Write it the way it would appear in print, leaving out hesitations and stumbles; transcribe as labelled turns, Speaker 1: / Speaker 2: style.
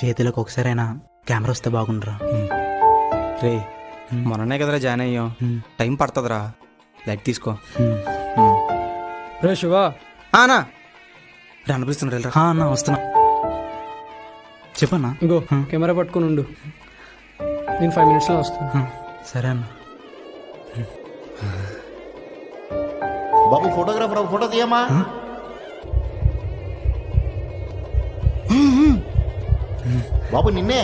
Speaker 1: చేతిలోకి ఒకసారైనా కెమెరా వస్తే బాగుండరా.
Speaker 2: రే మొన్ననే కదరా జాయిన్ అయ్యాం, టైం పడుతుందిరా, లైట్ తీసుకో.
Speaker 3: రే శివ,
Speaker 2: అన్నా అనిపిస్తున్నారు.
Speaker 1: అన్నా వస్తున్నా, చెప్పన్నా.
Speaker 3: ఇంకో కెమెరా పట్టుకుని ఉండు, నేను 5 minutesలో వస్తాను.
Speaker 1: సరే అన్న.
Speaker 4: బాబు ఫోటోగ్రాఫర్, ఫోటో తీయమ్మా. బాబు నిన్నే.